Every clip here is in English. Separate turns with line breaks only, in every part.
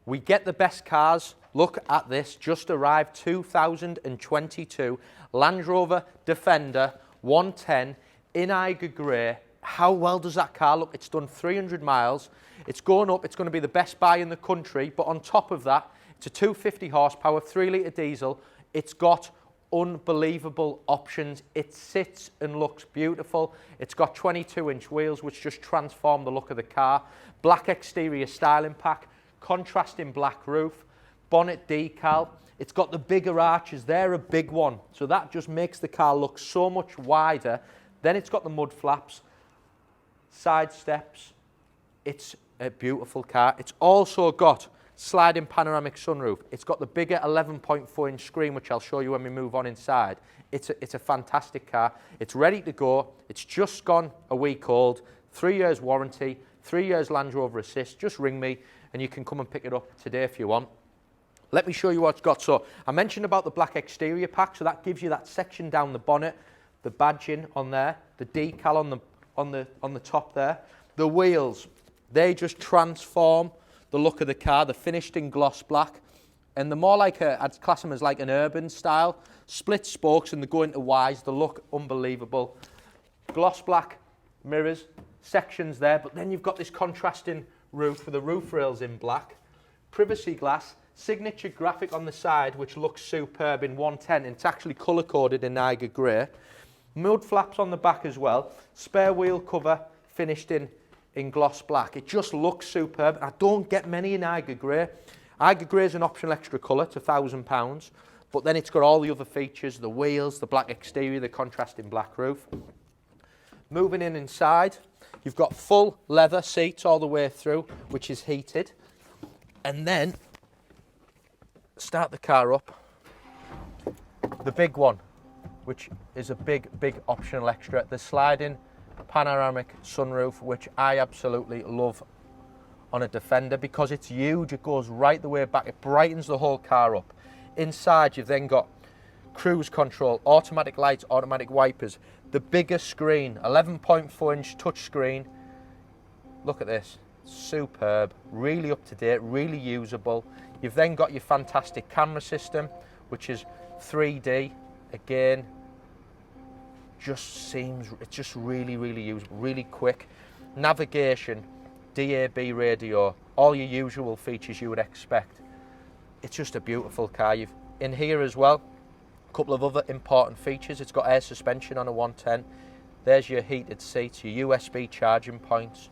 We get the best cars. Look at this, just arrived 2022 Land Rover Defender 110 in Eiger Grey. How well does that car look? It's done 300 miles. It's going up, it's going to be the best buy in the country, but on top of that, it's a 250 horsepower, 3-litre diesel. It's got unbelievable options. It sits and looks beautiful. It's got 22-inch wheels, which just transform the look of the car. Black exterior styling pack, contrasting black roof, bonnet decal. It's got the bigger arches. They're a big one, so that just makes the car look so much wider. Then it's got the mud flaps, side steps. It's a beautiful car. It's also got sliding panoramic sunroof. It's got the bigger 11.4-inch screen, which I'll show you when we move on inside. It's a fantastic car. It's ready to go. It's just gone a week old. 3 years warranty, 3 years Land Rover Assist. Just ring me and you can come and pick it up today if you want. Let me show you what it's got. So I mentioned about the black exterior pack, so that gives you that section down the bonnet, the badging on there, the decal on the top there. The wheels, they just transform the look of the car. They're finished in gloss black, and they're more like I'd class them as like an urban style. Split spokes, and they go into Ys. They look unbelievable. Gloss black mirrors, sections there, but then you've got this contrasting roof with the roof rails in black. Privacy glass, signature graphic on the side, which looks superb in 110, and it's actually colour coded in Eiger Grey. Mud flaps on the back as well. Spare wheel cover finished in gloss black. It just looks superb. I don't get many in Eiger Grey. Eiger Grey is an optional extra colour. It's £1,000, but then it's got all the other features, the wheels, the black exterior, the contrasting black roof. Moving in inside, you've got full leather seats all the way through, which is heated. And then, start the car up. The big one, which is a big optional extra, the sliding panoramic sunroof, which I absolutely love on a Defender because it's huge. It goes right the way back. It brightens the whole car up. Inside, you've then got cruise control, automatic lights, automatic wipers, the bigger screen, 11.4-inch touch screen. Look at this, superb, really up to date, really usable. You've then got your fantastic camera system, which is 3D. Again, it's just really usable, really quick. Navigation, DAB radio, all your usual features you would expect. It's just a beautiful car. You've in here as well, a couple of other important features. It's got air suspension on a 110. There's your heated seats, your USB charging points.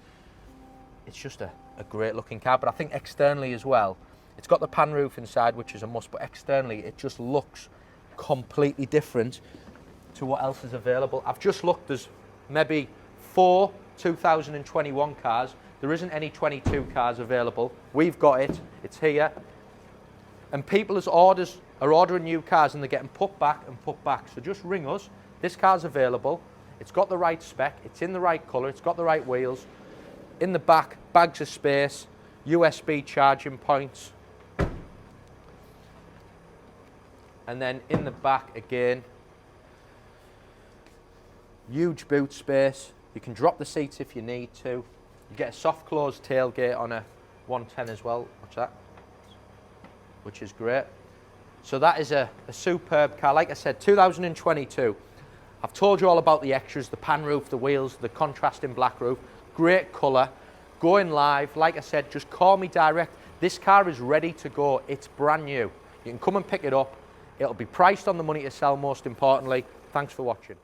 It's just a great looking car, but I think externally as well, it's got the pan roof inside, which is a must, but externally it just looks completely different to what else is available. I've just looked, there's maybe 4 2021 cars. There isn't any 22 cars available. We've got it, it's here. And people are ordering new cars and they're getting put back and put back. So just ring us. This car's available. It's got the right spec. It's in the right colour. It's got the right wheels. In the back, bags of space, USB charging points. And then in the back again, huge boot space. You can drop the seats if you need to. You get a soft close tailgate on a 110 as well. Watch that. Which is great. So that is a superb car. Like I said, 2022. I've told you all about the extras, the pan roof, the wheels, the contrasting black roof. Great colour. Going live. Like I said, just call me direct. This car is ready to go. It's brand new. You can come and pick it up. It'll be priced on the money to sell, most importantly. Thanks for watching.